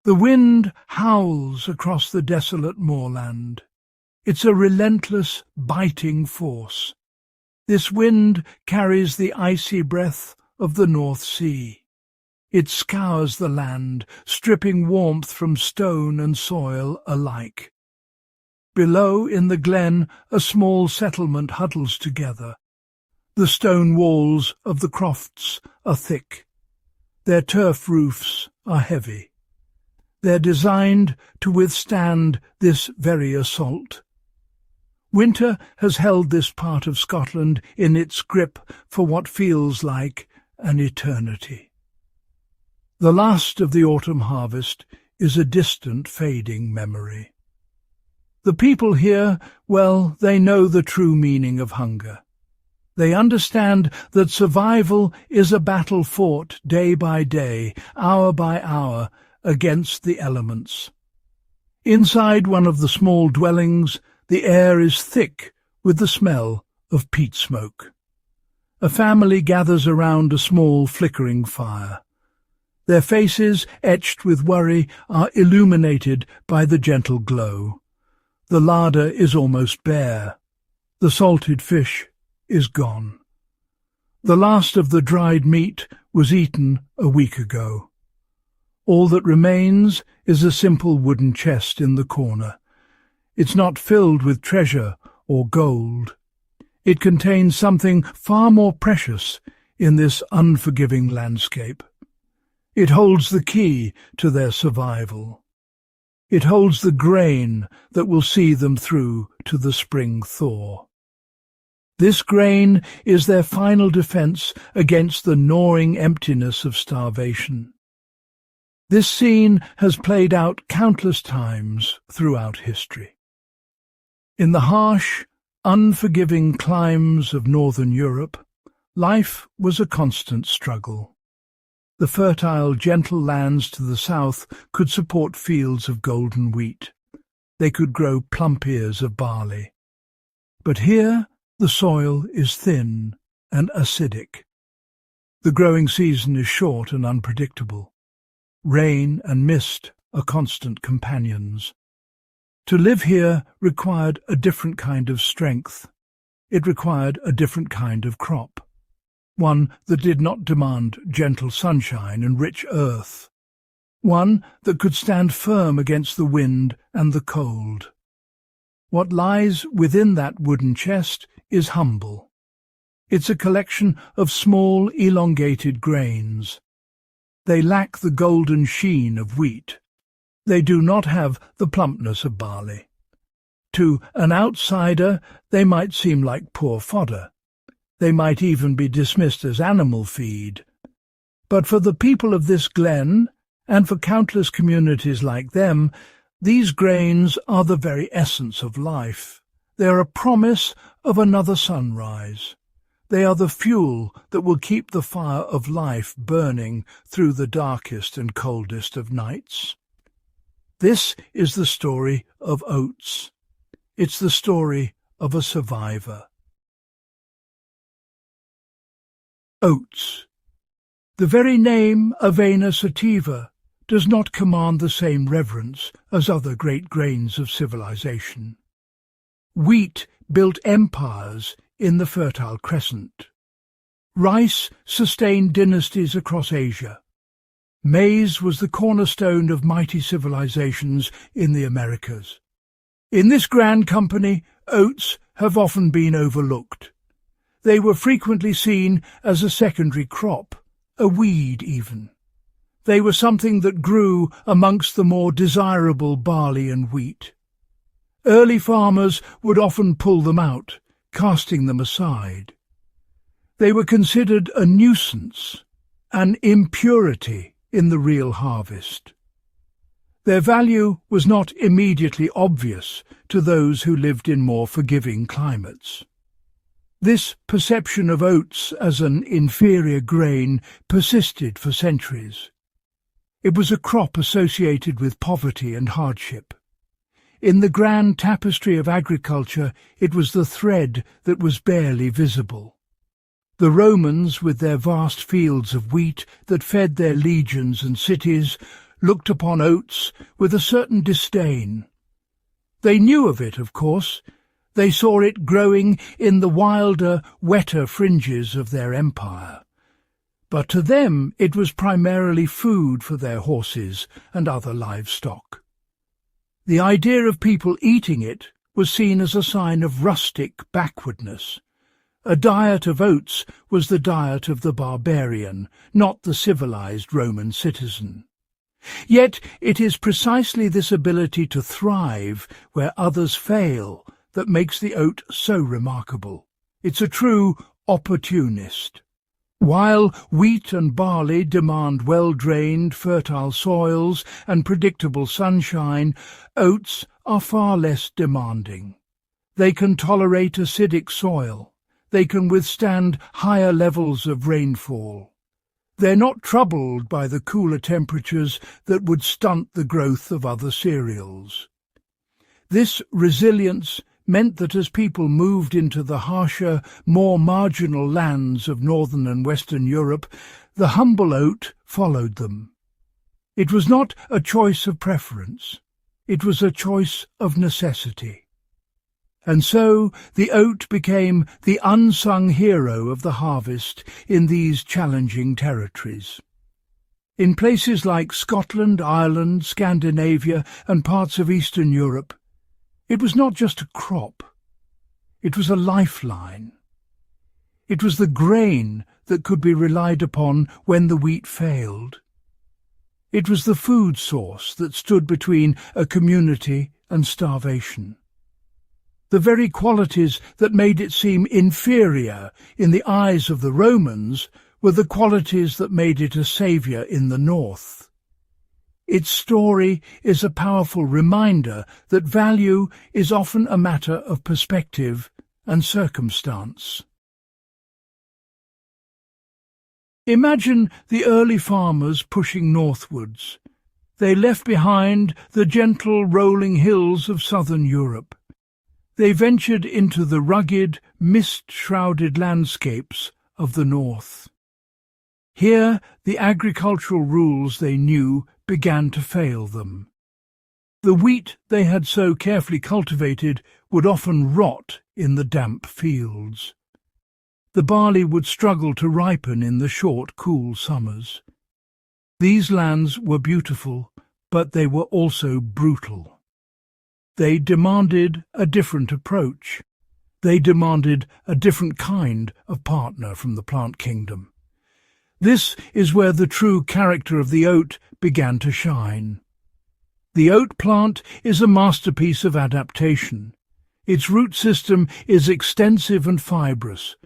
The wind howls across the desolate moorland. It's a relentless, biting force. This wind carries the icy breath of the North Sea. It scours the land, stripping warmth from stone and soil alike. Below, in the glen, a small settlement huddles together. The stone walls of the crofts are thick. Their turf roofs are heavy. They're designed to withstand this very assault. Winter has held this part of Scotland in its grip for what feels like an eternity. The last of the autumn harvest is a distant, fading memory. The people here, well, they know the true meaning of hunger. They understand that survival is a battle fought day by day, hour by hour, against the elements. Inside one of the small dwellings, the air is thick with the smell of peat smoke. A family gathers around a small flickering fire. Their faces, etched with worry, are illuminated by the gentle glow. The larder is almost bare. The salted fish is gone. The last of the dried meat was eaten a week ago. All that remains is a simple wooden chest in the corner. It's not filled with treasure or gold. It contains something far more precious in this unforgiving landscape. It holds the key to their survival. It holds the grain that will see them through to the spring thaw. This grain is their final defense against the gnawing emptiness of starvation. This scene has played out countless times throughout history. In the harsh, unforgiving climes of northern Europe, life was a constant struggle. The fertile, gentle lands to the south could support fields of golden wheat. They could grow plump ears of barley. But here the soil is thin and acidic. The growing season is short and unpredictable. Rain and mist are constant companions. To live here required a different kind of strength. It required a different kind of crop, one that did not demand gentle sunshine and rich earth, one that could stand firm against the wind and the cold. What lies within that wooden chest is humble. It's a collection of small, elongated grains. They lack the golden sheen of wheat. They do not have the plumpness of barley. To an outsider, they might seem like poor fodder. They might even be dismissed as animal feed. But for the people of this glen, and for countless communities like them, these grains are the very essence of life. They are a promise of another sunrise. They are the fuel that will keep the fire of life burning through the darkest and coldest of nights. This is the story of oats. It's the story of a survivor. Oats. The very name Avena sativa does not command the same reverence as other great grains of civilization. Wheat built empires in the Fertile Crescent. Rice sustained dynasties across Asia. Maize was the cornerstone of mighty civilizations in the Americas. In this grand company, oats have often been overlooked. They were frequently seen as a secondary crop, a weed even. They were something that grew amongst the more desirable barley and wheat. Early farmers would often pull them out, casting them aside. They were considered a nuisance, an impurity in the real harvest. Their value was not immediately obvious to those who lived in more forgiving climates. This perception of oats as an inferior grain persisted for centuries. It was a crop associated with poverty and hardship. In the grand tapestry of agriculture, it was the thread that was barely visible. The Romans, with their vast fields of wheat that fed their legions and cities, looked upon oats with a certain disdain. They knew of it, of course. They saw it growing in the wilder, wetter fringes of their empire. But to them it was primarily food for their horses and other livestock. The idea of people eating it was seen as a sign of rustic backwardness. A diet of oats was the diet of the barbarian, not the civilized Roman citizen. Yet it is precisely this ability to thrive where others fail that makes the oat so remarkable. It's a true opportunist. While wheat and barley demand well-drained, fertile soils and predictable sunshine, oats are far less demanding. They can tolerate acidic soil. They can withstand higher levels of rainfall. They're not troubled by the cooler temperatures that would stunt the growth of other cereals. This resilience meant that as people moved into the harsher, more marginal lands of northern and western Europe, the humble oat followed them. It was not a choice of preference. It was a choice of necessity. And so the oat became the unsung hero of the harvest in these challenging territories. In places like Scotland, Ireland, Scandinavia, and parts of Eastern Europe, it was not just a crop. It was a lifeline. It was the grain that could be relied upon when the wheat failed. It was the food source that stood between a community and starvation. The very qualities that made it seem inferior in the eyes of the Romans were the qualities that made it a saviour in the north. Its story is a powerful reminder that value is often a matter of perspective and circumstance. Imagine the early farmers pushing northwards. They left behind the gentle rolling hills of southern Europe. They ventured into the rugged, mist-shrouded landscapes of the north. Here the agricultural rules they knew began to fail them. The wheat they had so carefully cultivated would often rot in the damp fields. The barley would struggle to ripen in the short, cool summers. These lands were beautiful, but they were also brutal. They demanded a different approach. They demanded a different kind of partner from the plant kingdom. This is where the true character of the oat began to shine. The oat plant is a masterpiece of adaptation. Its root system is extensive and fibrous.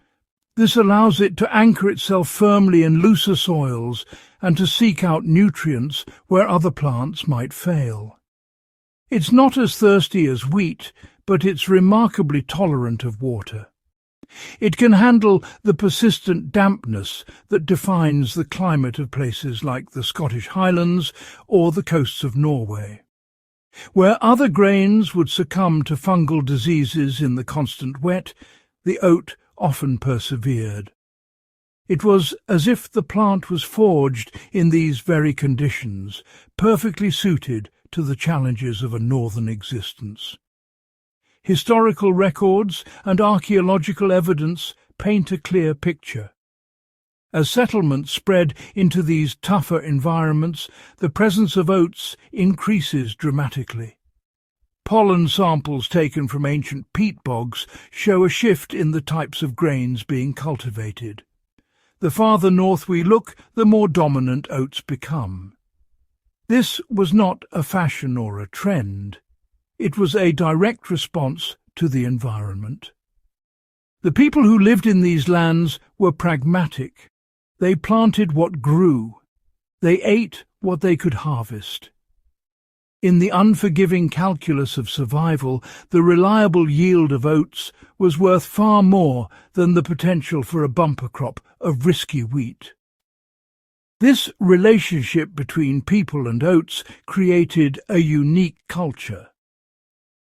This allows it to anchor itself firmly in looser soils and to seek out nutrients where other plants might fail. It's not as thirsty as wheat, but it's remarkably tolerant of water. It can handle the persistent dampness that defines the climate of places like the Scottish Highlands or the coasts of Norway. Where other grains would succumb to fungal diseases in the constant wet, the oat often persevered. It was as if the plant was forged in these very conditions, perfectly suited to the challenges of a northern existence. Historical records and archaeological evidence paint a clear picture. As settlements spread into these tougher environments, the presence of oats increases dramatically. Pollen samples taken from ancient peat bogs show a shift in the types of grains being cultivated. The farther north we look, the more dominant oats become. This was not a fashion or a trend. It was a direct response to the environment. The people who lived in these lands were pragmatic. They planted what grew. They ate what they could harvest. In the unforgiving calculus of survival, the reliable yield of oats was worth far more than the potential for a bumper crop of risky wheat. This relationship between people and oats created a unique culture.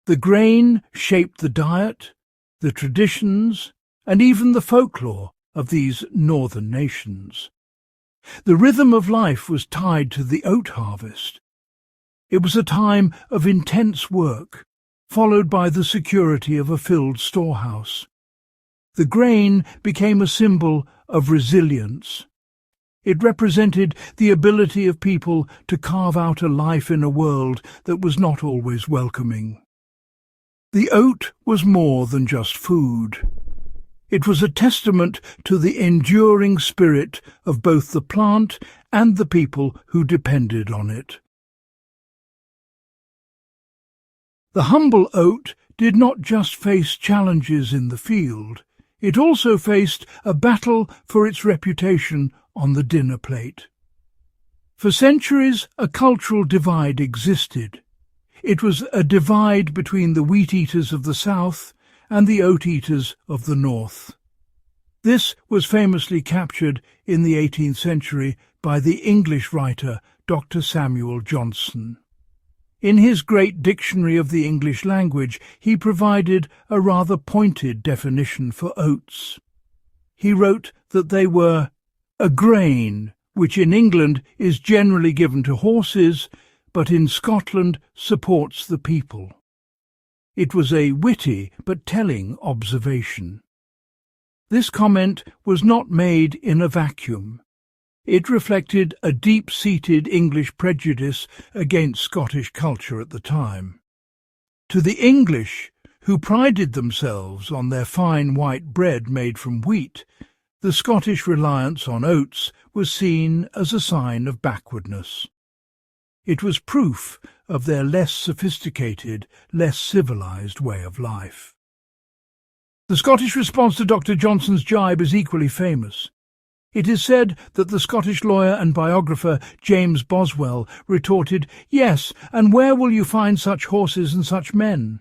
The grain shaped the diet, the traditions, and even the folklore of these northern nations. The rhythm of life was tied to the oat harvest. It was a time of intense work, followed by the security of a filled storehouse. The grain became a symbol of resilience. It represented the ability of people to carve out a life in a world that was not always welcoming. The oat was more than just food. It was a testament to the enduring spirit of both the plant and the people who depended on it. The humble oat did not just face challenges in the field. It also faced a battle for its reputation on the dinner plate. For centuries, a cultural divide existed. It was a divide between the wheat-eaters of the south and the oat-eaters of the north. This was famously captured in the 18th century by the English writer Dr. Samuel Johnson. In his great Dictionary of the English Language, he provided a rather pointed definition for oats. He wrote that they were a grain which in England is generally given to horses, but in Scotland supports the people. It was a witty but telling observation. This comment was not made in a vacuum. It reflected a deep-seated English prejudice against Scottish culture at the time. To the English, who prided themselves on their fine white bread made from wheat, the Scottish reliance on oats was seen as a sign of backwardness. It was proof of their less sophisticated, less civilized way of life. The Scottish response to Dr. Johnson's jibe is equally famous. It is said that the Scottish lawyer and biographer James Boswell retorted, "Yes, and where will you find such horses and such men?"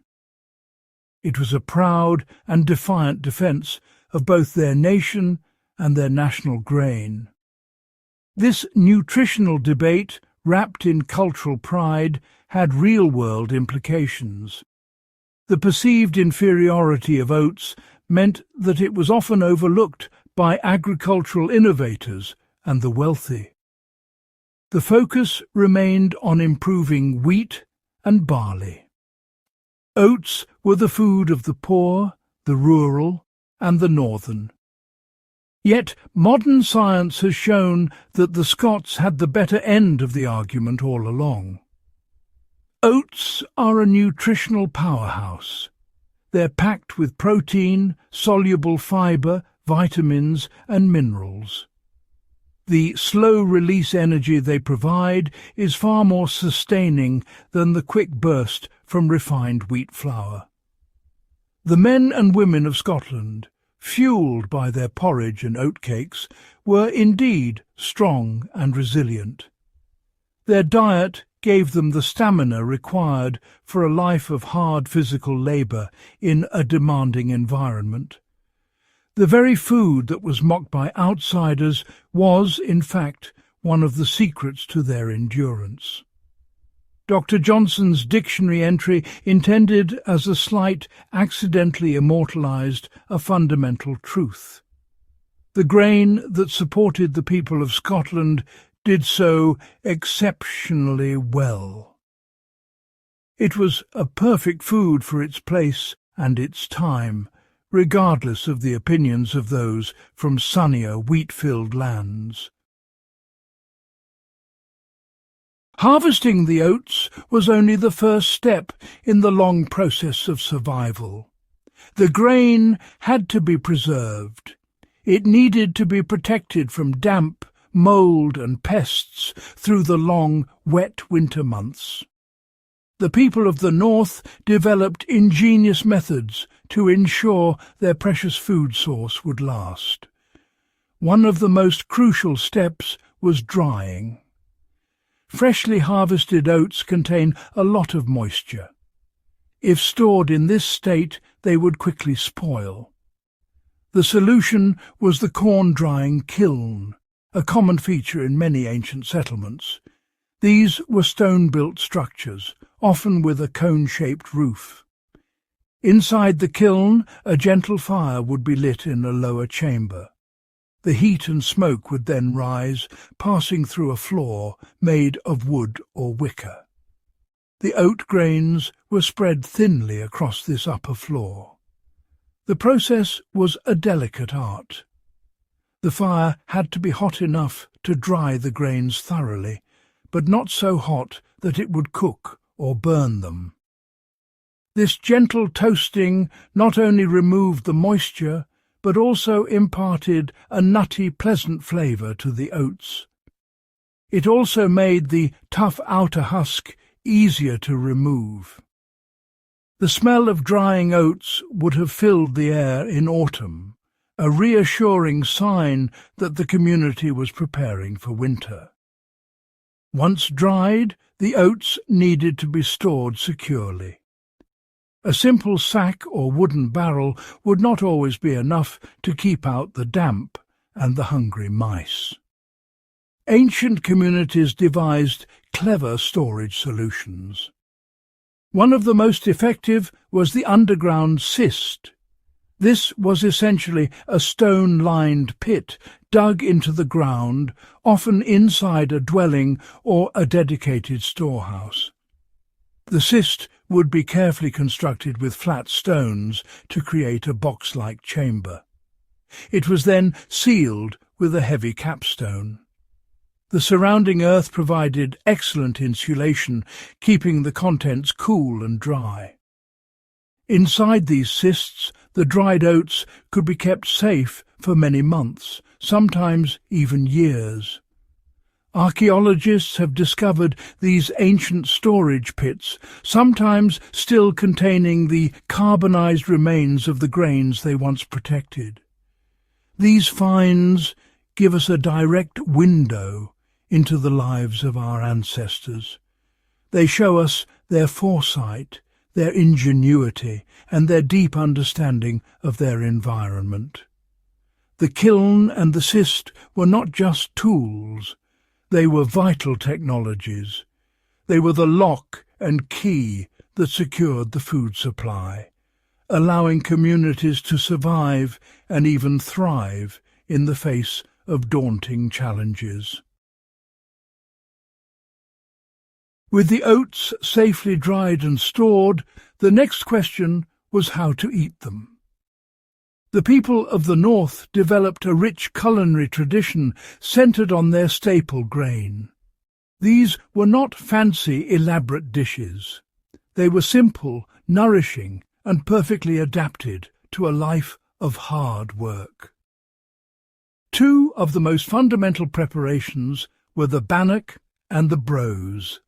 It was a proud and defiant defence of both their nation and their national grain. This nutritional debate, wrapped in cultural pride, had real-world implications. The perceived inferiority of oats meant that it was often overlooked by agricultural innovators and the wealthy. The focus remained on improving wheat and barley. Oats were the food of the poor, the rural, and the northern. Yet modern science has shown that the Scots had the better end of the argument all along. Oats are a nutritional powerhouse. They're packed with protein, soluble fibre, vitamins and minerals. The slow-release energy they provide is far more sustaining than the quick burst from refined wheat flour. The men and women of Scotland, fueled by their porridge and oatcakes, were indeed strong and resilient. Their diet gave them the stamina required for a life of hard physical labour in a demanding environment. The very food that was mocked by outsiders was, in fact, one of the secrets to their endurance. Dr. Johnson's dictionary entry, intended as a slight, accidentally immortalised a fundamental truth. The grain that supported the people of Scotland did so exceptionally well. It was a perfect food for its place and its time, regardless of the opinions of those from sunnier, wheat-filled lands. Harvesting the oats was only the first step in the long process of survival. The grain had to be preserved. It needed to be protected from damp, mould and pests through the long, wet winter months. The people of the north developed ingenious methods to ensure their precious food source would last. One of the most crucial steps was drying. Freshly harvested oats contain a lot of moisture. If stored in this state, they would quickly spoil. The solution was the corn-drying kiln, a common feature in many ancient settlements. These were stone-built structures, often with a cone-shaped roof. Inside the kiln, a gentle fire would be lit in a lower chamber. The heat and smoke would then rise, passing through a floor made of wood or wicker. The oat grains were spread thinly across this upper floor. The process was a delicate art. The fire had to be hot enough to dry the grains thoroughly, but not so hot that it would cook or burn them. This gentle toasting not only removed the moisture, but also imparted a nutty, pleasant flavour to the oats. It also made the tough outer husk easier to remove. The smell of drying oats would have filled the air in autumn, a reassuring sign that the community was preparing for winter. Once dried, the oats needed to be stored securely. A simple sack or wooden barrel would not always be enough to keep out the damp and the hungry mice. Ancient communities devised clever storage solutions. One of the most effective was the underground cist. This was essentially a stone-lined pit dug into the ground, often inside a dwelling or a dedicated storehouse. The cist would be carefully constructed with flat stones to create a box-like chamber. It was then sealed with a heavy capstone. The surrounding earth provided excellent insulation, keeping the contents cool and dry. Inside these cists, the dried oats could be kept safe for many months, sometimes even years. Archaeologists have discovered these ancient storage pits, sometimes still containing the carbonized remains of the grains they once protected. These finds give us a direct window into the lives of our ancestors. They show us their foresight, their ingenuity, and their deep understanding of their environment. The kiln and the cist were not just tools. They were vital technologies. They were the lock and key that secured the food supply, allowing communities to survive and even thrive in the face of daunting challenges. With the oats safely dried and stored, the next question was how to eat them. The people of the north developed a rich culinary tradition centred on their staple grain. These were not fancy, elaborate dishes. They were simple, nourishing, and perfectly adapted to a life of hard work. Two of the most fundamental preparations were the bannock and the brose.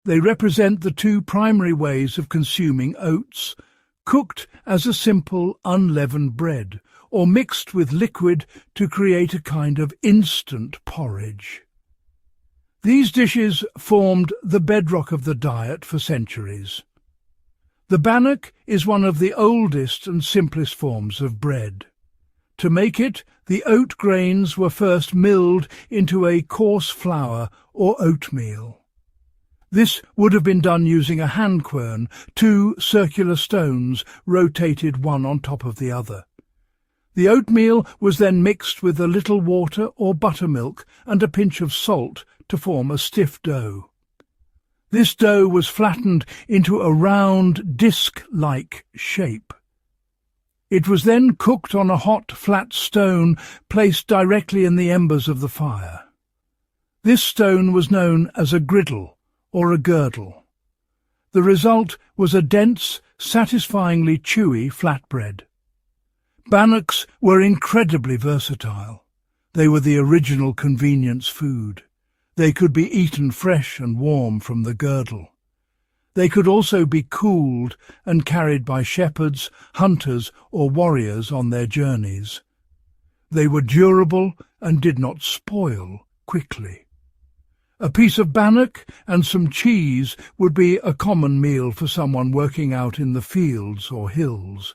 They represent the two primary ways of consuming oats, cooked as a simple unleavened bread, or mixed with liquid to create a kind of instant porridge. These dishes formed the bedrock of the diet for centuries. The bannock is one of the oldest and simplest forms of bread. To make it, the oat grains were first milled into a coarse flour or oatmeal. This would have been done using a hand quern, two circular stones rotated one on top of the other. The oatmeal was then mixed with a little water or buttermilk and a pinch of salt to form a stiff dough. This dough was flattened into a round, disc-like shape. It was then cooked on a hot, flat stone placed directly in the embers of the fire. This stone was known as a griddle, or a girdle. The result was a dense, satisfyingly chewy flatbread. Bannocks were incredibly versatile. They were the original convenience food. They could be eaten fresh and warm from the girdle. They could also be cooled and carried by shepherds, hunters, or warriors on their journeys. They were durable and did not spoil quickly. A piece of bannock and some cheese would be a common meal for someone working out in the fields or hills.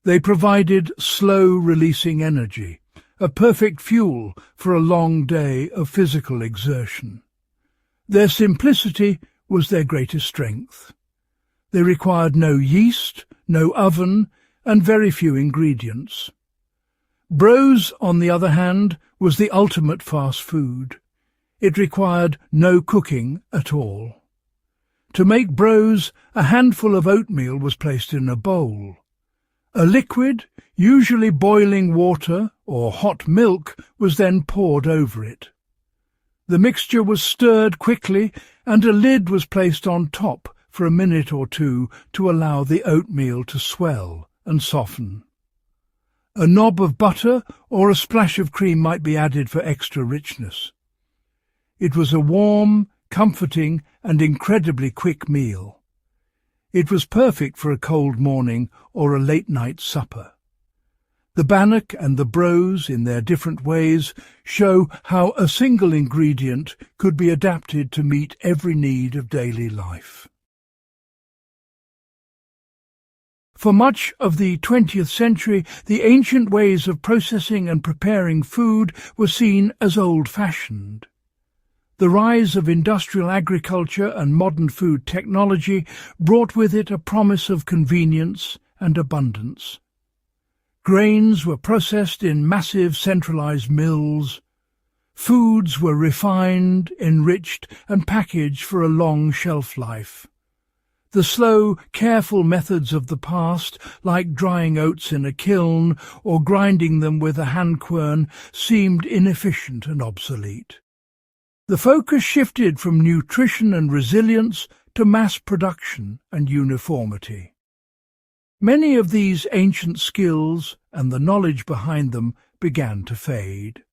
They provided slow-releasing energy, a perfect fuel for a long day of physical exertion. Their simplicity was their greatest strength. They required no yeast, no oven, and very few ingredients. Brose, on the other hand, was the ultimate fast food. It required no cooking at all. To make brose, a handful of oatmeal was placed in a bowl. A liquid, usually boiling water or hot milk, was then poured over it. The mixture was stirred quickly and a lid was placed on top for a minute or two to allow the oatmeal to swell and soften. A knob of butter or a splash of cream might be added for extra richness. It was a warm, comforting and incredibly quick meal. It was perfect for a cold morning or a late-night supper. The bannock and the brose, in their different ways, show how a single ingredient could be adapted to meet every need of daily life. For much of the 20th century, the ancient ways of processing and preparing food were seen as old-fashioned. The rise of industrial agriculture and modern food technology brought with it a promise of convenience and abundance. Grains were processed in massive centralized mills. Foods were refined, enriched, and packaged for a long shelf life. The slow, careful methods of the past, like drying oats in a kiln or grinding them with a hand quern, seemed inefficient and obsolete. The focus shifted from nutrition and resilience to mass production and uniformity. Many of these ancient skills and the knowledge behind them began to fade.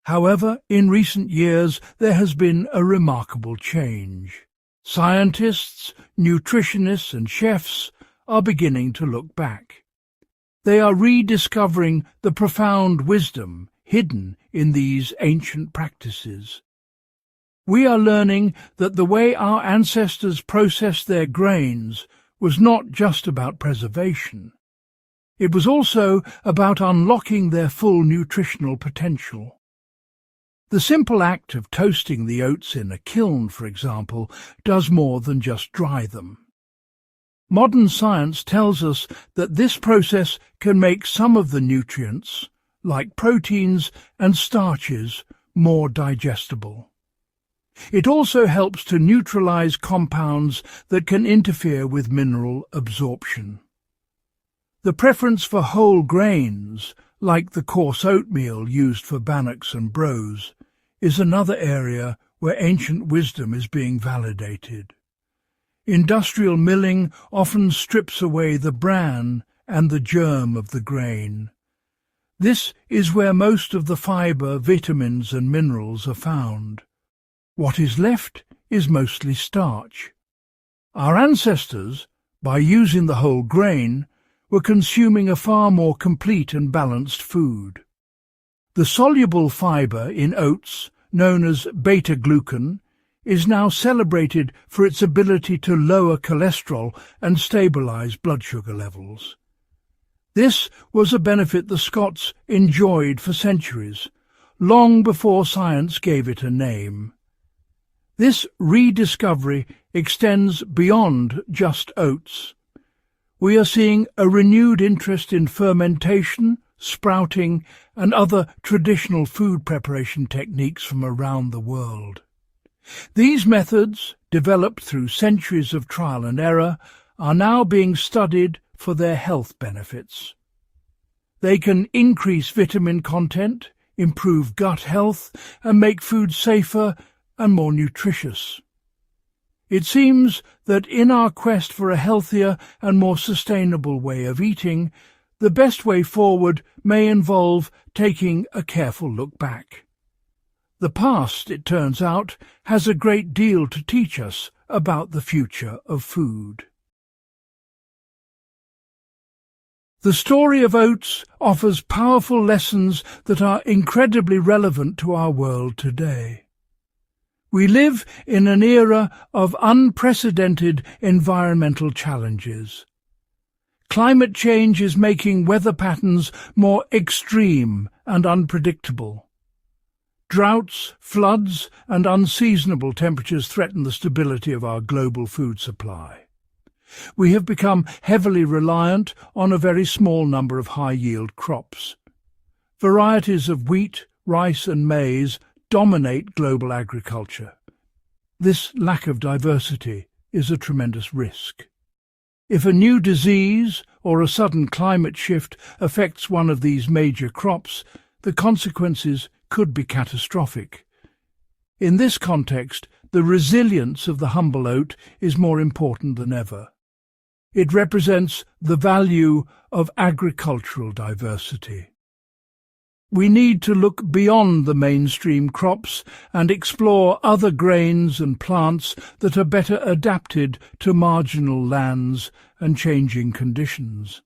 However, in recent years there has been a remarkable change. Scientists, nutritionists and chefs are beginning to look back. They are rediscovering the profound wisdom hidden in these ancient practices. We are learning that the way our ancestors processed their grains was not just about preservation. It was also about unlocking their full nutritional potential. The simple act of toasting the oats in a kiln, for example, does more than just dry them. Modern science tells us that this process can make some of the nutrients, like proteins and starches, more digestible. It also helps to neutralize compounds that can interfere with mineral absorption. The preference for whole grains, like the coarse oatmeal used for bannocks and brose, is another area where ancient wisdom is being validated. Industrial milling often strips away the bran and the germ of the grain. This is where most of the fibre, vitamins and minerals are found. What is left is mostly starch. Our ancestors, by using the whole grain, were consuming a far more complete and balanced food. The soluble fibre in oats, known as beta-glucan, is now celebrated for its ability to lower cholesterol and stabilize blood sugar levels. This was a benefit the Scots enjoyed for centuries, long before science gave it a name. This rediscovery extends beyond just oats. We are seeing a renewed interest in fermentation, sprouting, and other traditional food preparation techniques from around the world. These methods, developed through centuries of trial and error, are now being studied for their health benefits. They can increase vitamin content, improve gut health, and make food safer and more nutritious. It seems that in our quest for a healthier and more sustainable way of eating, the best way forward may involve taking a careful look back. The past, it turns out, has a great deal to teach us about the future of food. The story of oats offers powerful lessons that are incredibly relevant to our world today. We live in an era of unprecedented environmental challenges. Climate change is making weather patterns more extreme and unpredictable. Droughts, floods, and unseasonable temperatures threaten the stability of our global food supply. We have become heavily reliant on a very small number of high-yield crops. Varieties of wheat, rice, and maize dominate global agriculture. This lack of diversity is a tremendous risk. If a new disease or a sudden climate shift affects one of these major crops, the consequences could be catastrophic. In this context, the resilience of the humble oat is more important than ever. It represents the value of agricultural diversity. We need to look beyond the mainstream crops and explore other grains and plants that are better adapted to marginal lands and changing conditions.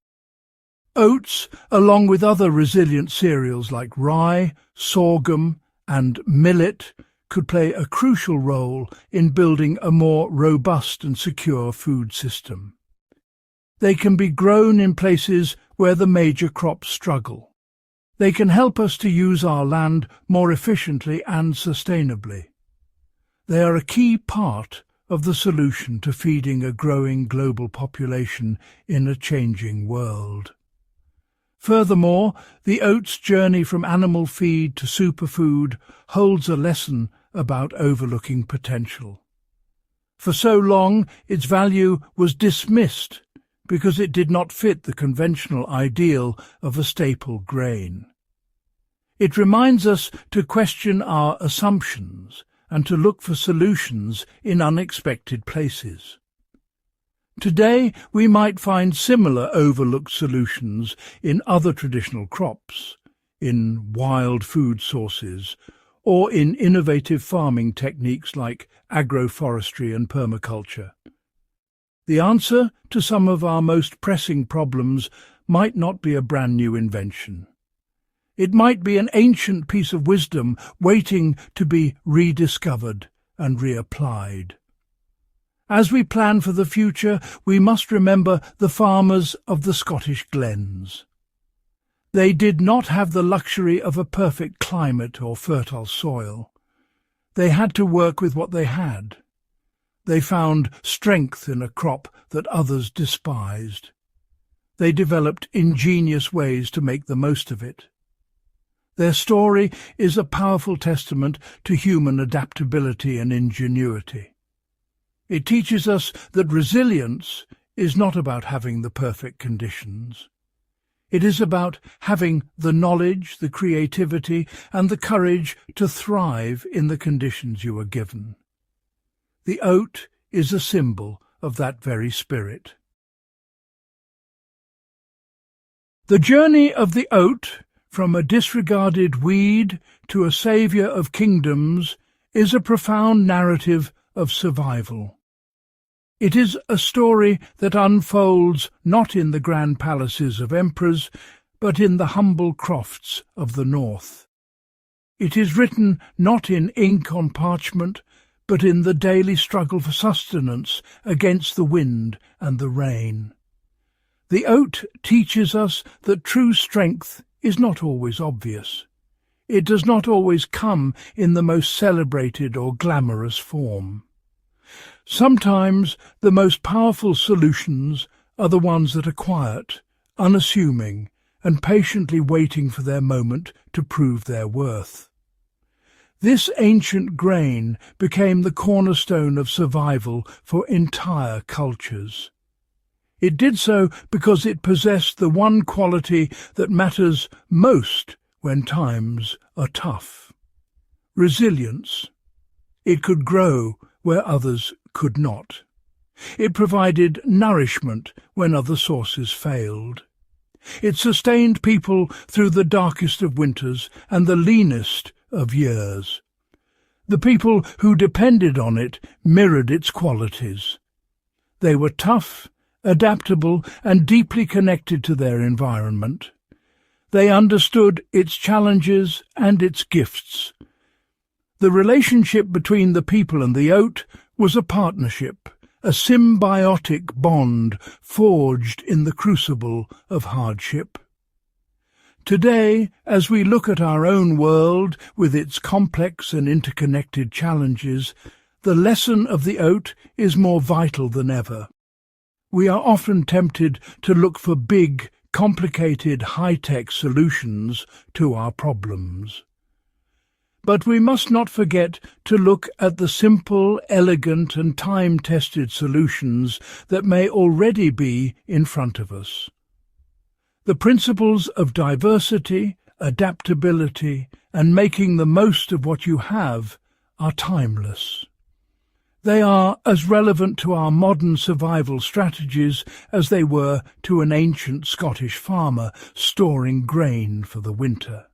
Oats, along with other resilient cereals like rye, sorghum, and millet, could play a crucial role in building a more robust and secure food system. They can be grown in places where the major crops struggle. They can help us to use our land more efficiently and sustainably. They are a key part of the solution to feeding a growing global population in a changing world. Furthermore, the oat's journey from animal feed to superfood holds a lesson about overlooking potential. For so long, its value was dismissed because it did not fit the conventional ideal of a staple grain. It reminds us to question our assumptions and to look for solutions in unexpected places. Today, we might find similar overlooked solutions in other traditional crops, in wild food sources, or in innovative farming techniques like agroforestry and permaculture. The answer to some of our most pressing problems might not be a brand new invention. It might be an ancient piece of wisdom waiting to be rediscovered and reapplied. As we plan for the future, we must remember the farmers of the Scottish glens. They did not have the luxury of a perfect climate or fertile soil. They had to work with what they had. They found strength in a crop that others despised. They developed ingenious ways to make the most of it. Their story is a powerful testament to human adaptability and ingenuity. It teaches us that resilience is not about having the perfect conditions. It is about having the knowledge, the creativity, and the courage to thrive in the conditions you are given. The oat is a symbol of that very spirit. The journey of the oat, from a disregarded weed to a saviour of kingdoms, is a profound narrative of survival. It is a story that unfolds not in the grand palaces of emperors, but in the humble crofts of the north. It is written not in ink on parchment, but in the daily struggle for sustenance against the wind and the rain. The oat teaches us that true strength is not always obvious. It does not always come in the most celebrated or glamorous form. Sometimes the most powerful solutions are the ones that are quiet, unassuming, and patiently waiting for their moment to prove their worth. This ancient grain became the cornerstone of survival for entire cultures. It did so because it possessed the one quality that matters most when times are tough: resilience. It could grow where others could not. It provided nourishment when other sources failed. It sustained people through the darkest of winters and the leanest of years. The people who depended on it mirrored its qualities. They were tough, adaptable, and deeply connected to their environment. They understood its challenges and its gifts. The relationship between the people and the oat was a partnership, a symbiotic bond forged in the crucible of hardship. Today, as we look at our own world with its complex and interconnected challenges, the lesson of the oat is more vital than ever. We are often tempted to look for big, complicated, high-tech solutions to our problems. But we must not forget to look at the simple, elegant and time-tested solutions that may already be in front of us. The principles of diversity, adaptability, and making the most of what you have are timeless. They are as relevant to our modern survival strategies as they were to an ancient Scottish farmer storing grain for the winter.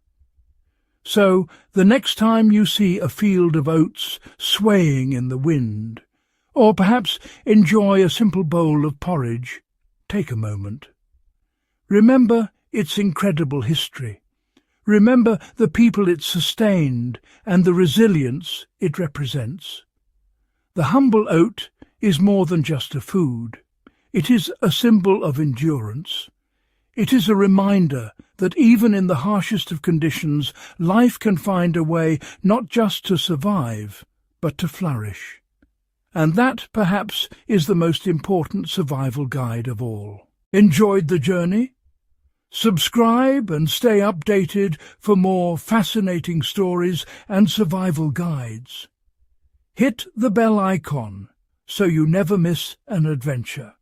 So, the next time you see a field of oats swaying in the wind, or perhaps enjoy a simple bowl of porridge, take a moment. Remember its incredible history. Remember the people it sustained and the resilience it represents. The humble oat is more than just a food. It is a symbol of endurance. It is a reminder that even in the harshest of conditions, life can find a way not just to survive, but to flourish. And that, perhaps, is the most important survival guide of all. Enjoyed the journey? Subscribe and stay updated for more fascinating stories and survival guides. Hit the bell icon so you never miss an adventure.